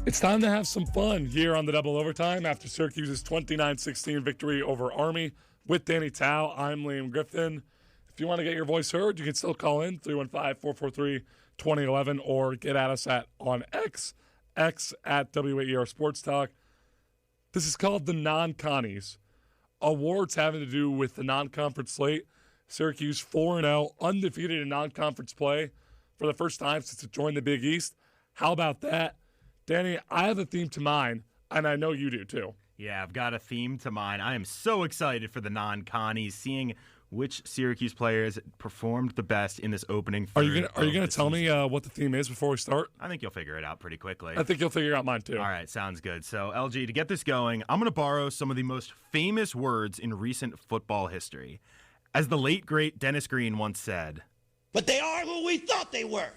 It's time to have some fun here on the Double Overtime after Syracuse's 29-16 victory over Army. With Danny Tao, I'm Liam Griffin. If you want to get your voice heard, you can still call in 315-443-2011 or get at us on X at WAER Sports Talk. This is called the Non-Connies. Awards having to do with the non-conference slate. Syracuse 4-0, undefeated in non-conference play for the first time since it joined the Big East. How about that? Danny, I have a theme to mine, and I know you do too. Yeah, I've got a theme to mine. I am so excited for the non-Connies, seeing which Syracuse players performed the best in this opening third. Are you gonna tell me what the theme is before we start? I think you'll figure it out pretty quickly. I think you'll figure out mine too. All right, sounds good. So, LG, to get this going, I'm going to borrow some of the most famous words in recent football history. As the late, great Dennis Green once said, "But they are who we thought they were."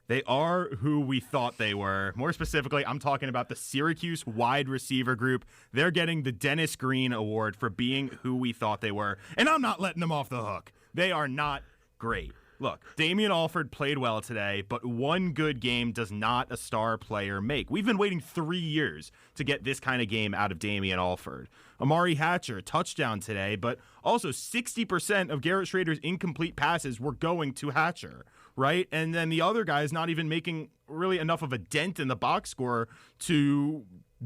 They are who we thought they were. More specifically, I'm talking about the Syracuse wide receiver group. They're getting the Dennis Green Award for being who we thought they were. And I'm not letting them off the hook. They are not great. Look, Damian Alford played well today, but one good game does not a star player make. We've been waiting 3 years to get this kind of game out of Damian Alford. Amari Hatcher, touchdown today, but also 60% of Garrett Schrader's incomplete passes were going to Hatcher, right? And then the other guy is not even making really enough of a dent in the box score to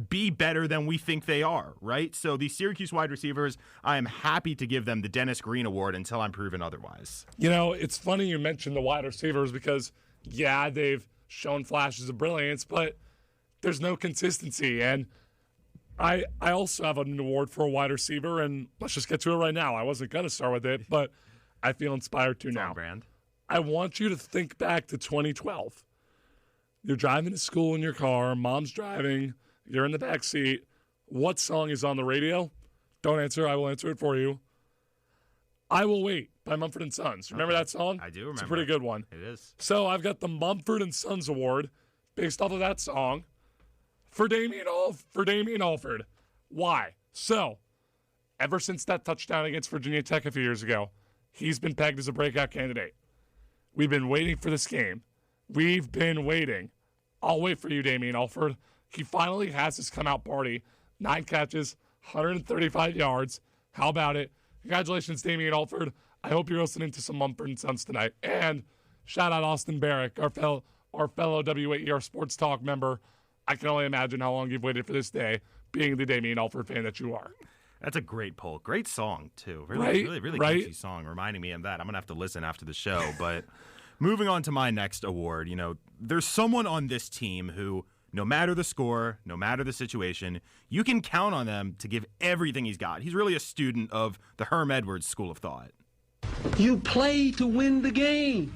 be better than we think they are, right? So the Syracuse wide receivers, I am happy to give them the Dennis Green Award until I'm proven otherwise. You know, it's funny you mentioned the wide receivers because, yeah, they've shown flashes of brilliance, but there's no consistency. And I also have an award for a wide receiver, and let's just get to it right now. I wasn't going to start with it, but I feel inspired to now. On brand. I want you to think back to 2012. You're driving to school in your car, mom's driving, you're in the back seat. What song is on the radio? Don't answer. I will answer it for you. I Will Wait by Mumford & Sons. Remember that song? I do remember. It's a pretty good one. It is. So I've got the Mumford & Sons Award based off of that song for Damian Alford. Why? So, ever since that touchdown against Virginia Tech a few years ago, he's been pegged as a breakout candidate. We've been waiting for this game. We've been waiting. I'll wait for you, Damian Alford. He finally has his come-out party. 9 catches, 135 yards. How about it? Congratulations, Damian Alford. I hope you're listening to some Mumford & Sons tonight. And shout out Austin Barrick, our fellow WAER Sports Talk member. I can only imagine how long you've waited for this day, being the Damian Alford fan that you are. That's a great poll. Great song, too. Right? Really Right? catchy song, reminding me of that. I'm going to have to listen after the show. But moving on to my next award, you know, there's someone on this team who, no matter the score, no matter the situation, you can count on them to give everything he's got. He's really a student of the Herm Edwards school of thought. You play to win the game.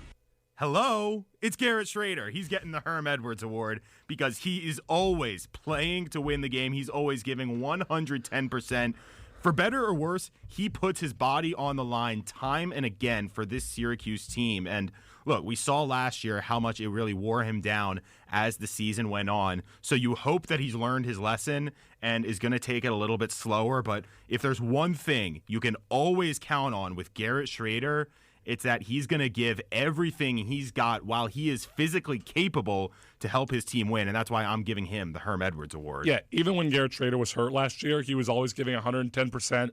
Hello, it's Garrett Schrader. He's getting the Herm Edwards Award because he is always playing to win the game. He's always giving 110%. For better or worse, he puts his body on the line time and again for this Syracuse team. And look, we saw last year how much it really wore him down as the season went on. So you hope that he's learned his lesson and is going to take it a little bit slower. But if there's one thing you can always count on with Garrett Schrader, it's that he's going to give everything he's got while he is physically capable to help his team win. And that's why I'm giving him the Herm Edwards Award. Yeah, even when Garrett Schrader was hurt last year, he was always giving 110%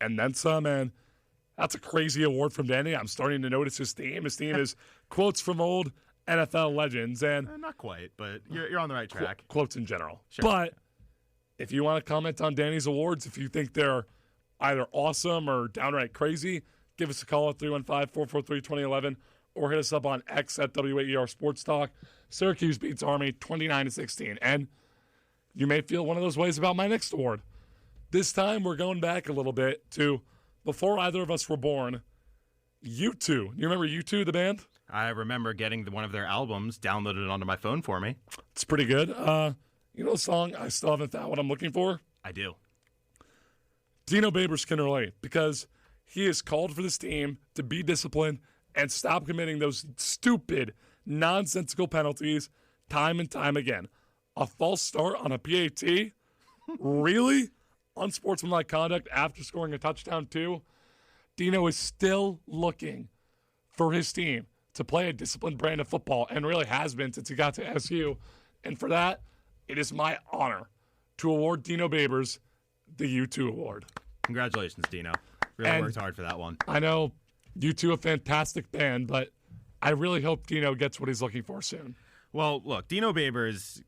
and then some. And that's a crazy award from Danny. I'm starting to notice his theme. His theme is quotes from old NFL legends. And Not quite, but you're on the right track. Quotes in general. Sure. But if you want to comment on Danny's awards, if you think they're either awesome or downright crazy, give us a call at 315-443-2011 or hit us up on X at WAER Sports Talk. Syracuse beats Army 29-16. And you may feel one of those ways about my next award. This time we're going back a little bit to before either of us were born. U2. You remember U2, the band? I remember getting one of their albums downloaded onto my phone for me. It's pretty good. You know the song, I Still Haven't Found What I'm Looking For? I do. Dino Babers can relate because he is called for this team to be disciplined and stop committing those stupid, nonsensical penalties time and time again. A false start on a PAT? Really? Unsportsmanlike conduct after scoring a touchdown too? Dino is still looking for his team to play a disciplined brand of football and really has been since he got to SU. And for that, it is my honor to award Dino Babers the U2 award. Congratulations, Dino. Really worked hard for that one. I know U2 a fantastic band, but I really hope Dino gets what he's looking for soon. Well, look, Dino Babers,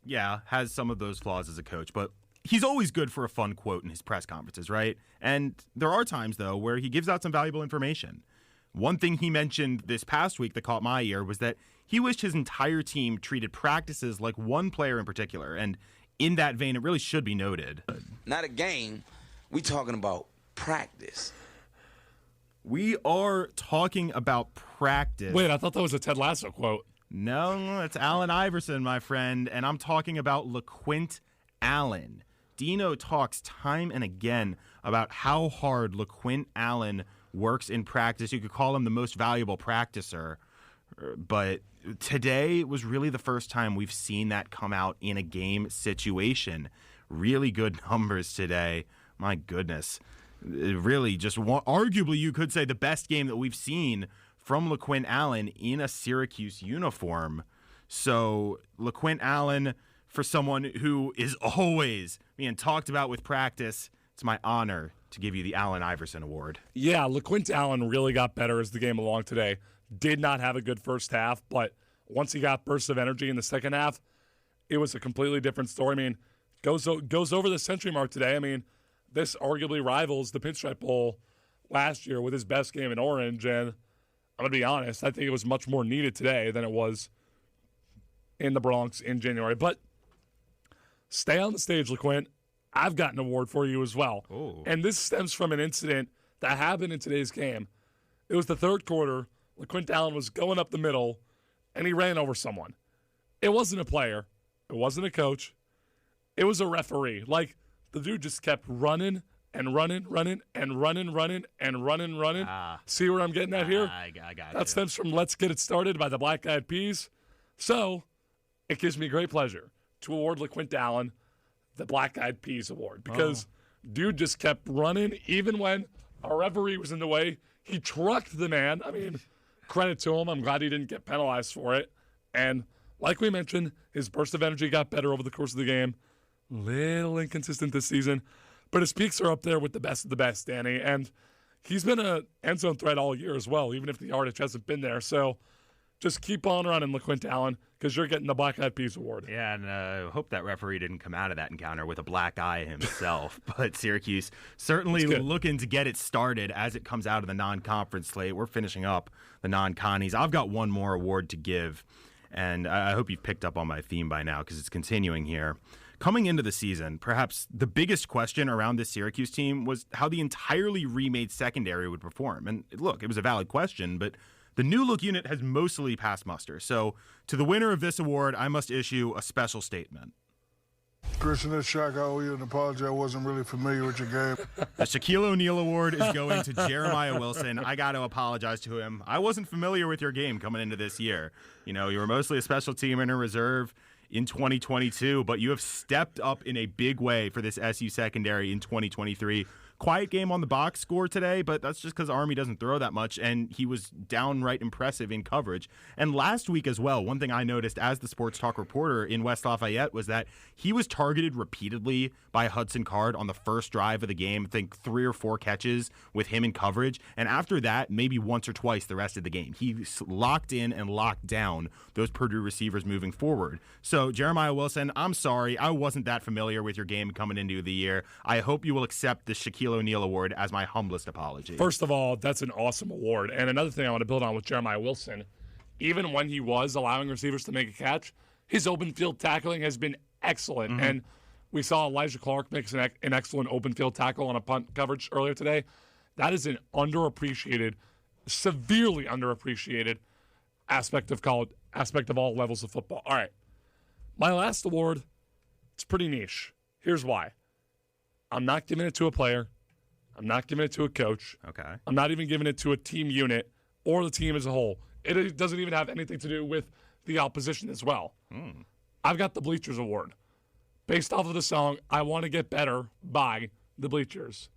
has some of those flaws as a coach, but he's always good for a fun quote in his press conferences, right? And there are times, though, where he gives out some valuable information. One thing he mentioned this past week that caught my ear was that he wished his entire team treated practices like one player in particular. And in that vein, it really should be noted. Not a game. We talking about practice. We are talking about practice. Wait, I thought that was a Ted Lasso quote. No, it's Allen Iverson, my friend, and I'm talking about LeQuint Allen. Dino talks time and again about how hard LeQuint Allen works in practice. You could call him the most valuable practicer, but today was really the first time we've seen that come out in a game situation. Really good numbers today. My goodness. It really just arguably you could say the best game that we've seen from LeQuint Allen in a Syracuse uniform. So LeQuint Allen, for someone who is always being talked about with practice, it's my honor to give you the Allen Iverson Award. Yeah, LeQuint Allen really got better as the game along today. Did not have a good first half, but once he got bursts of energy in the second half, it was a completely different story. I mean, goes over the century mark today. I mean, this arguably rivals the Pinstripe Bowl last year with his best game in orange, and I'm going to be honest, I think it was much more needed today than it was in the Bronx in January. But stay on the stage, LeQuint. I've got an award for you as well. Ooh. And this stems from an incident that happened in today's game. It was the third quarter. LeQuint Allen was going up the middle, and he ran over someone. It wasn't a player. It wasn't a coach. It was a referee. Like, the dude just kept running and running and running. See where I'm getting at here? I got That stems from Let's Get It Started by the Black Eyed Peas. So, it gives me great pleasure to award LeQuint Allen the Black Eyed Peas Award because dude just kept running even when a referee was in the way. He trucked the man. I mean, credit to him. I'm glad he didn't get penalized for it. And like we mentioned, his burst of energy got better over the course of the game. Little inconsistent this season, but his peaks are up there with the best of the best, Danny. And he's been a end zone threat all year as well, even if the yardage hasn't been there. So just keep on running, LeQuint Allen, because you're getting the Black Eyed Peas Award. Yeah, and I hope that referee didn't come out of that encounter with a black eye himself. But Syracuse certainly looking to get it started as it comes out of the non-conference slate. We're finishing up the non-connies. I've got one more award to give, and I hope you've picked up on my theme by now because it's continuing here. Coming into the season, perhaps the biggest question around this Syracuse team was how the entirely remade secondary would perform. And look, it was a valid question, but the new look unit has mostly passed muster. So to the winner of this award, I must issue a special statement. Christian, this Shaq, I owe you an apology. I wasn't really familiar with your game. The Shaquille O'Neal Award is going to Jeremiah Wilson. I got to apologize to him. I wasn't familiar with your game coming into this year. You know, you were mostly a special team and a reserve in 2022, but you have stepped up in a big way for this SU secondary in 2023. Quiet game on the box score today, but that's just because Army doesn't throw that much, and he was downright impressive in coverage. And last week as well, one thing I noticed as the Sports Talk reporter in West Lafayette was that he was targeted repeatedly by Hudson Card on the first drive of the game. I think 3 or 4 catches with him in coverage, and after that, maybe once or twice the rest of the game. He locked in and locked down those Purdue receivers moving forward. So, Jeremiah Wilson, I'm sorry. I wasn't that familiar with your game coming into the year. I hope you will accept the Shaquille O'Neal Award as my humblest apology. First of all, that's an awesome award. And another thing I want to build on with Jeremiah Wilson, even when he was allowing receivers to make a catch, his open field tackling has been excellent. Mm-hmm. And we saw Elijah Clark make an excellent open field tackle on a punt coverage earlier today. That is an underappreciated, severely underappreciated aspect of college, aspect of all levels of football. All right. My last award, it's pretty niche. Here's why. I'm not giving it to a player. I'm not giving it to a coach. Okay. I'm not even giving it to a team unit or the team as a whole. It doesn't even have anything to do with the opposition as well. I've got the Bleachers Award. Based off of the song, I Want to Get Better by the Bleachers.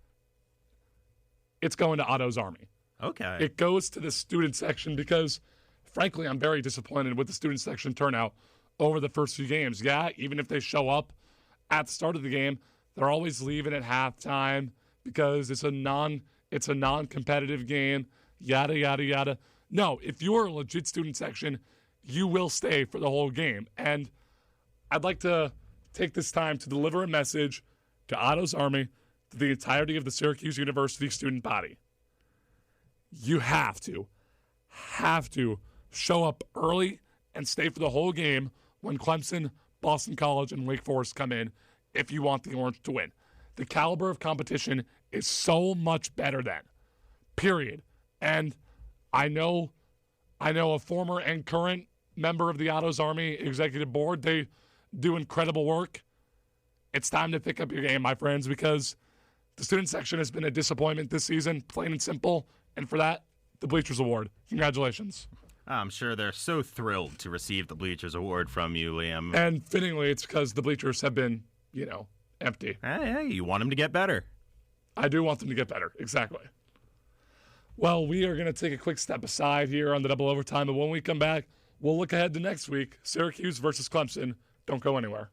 It's going to Otto's Army. Okay. It goes to the student section because, frankly, I'm very disappointed with the student section turnout over the first few games. Yeah, even if they show up at the start of the game, they're always leaving at halftime because it's a non-competitive game, yada, yada, yada. No, if you're a legit student section, you will stay for the whole game. And I'd like to take this time to deliver a message to Otto's Army, to the entirety of the Syracuse University student body. You have to show up early and stay for the whole game when Clemson, Boston College, and Wake Forest come in if you want the Orange to win. The caliber of competition is so much better then, period. And I know a former and current member of the Otto's Army Executive Board. They do incredible work. It's time to pick up your game, my friends, because the student section has been a disappointment this season, plain and simple. And for that, the Bleachers Award. Congratulations. I'm sure they're so thrilled to receive the Bleachers Award from you, Liam. And fittingly, it's because the bleachers have been, empty. Hey, you want them to get better. I do want them to get better. Exactly. Well, we are going to take a quick step aside here on the double overtime, but when we come back, we'll look ahead to next week, Syracuse versus Clemson. Don't go anywhere.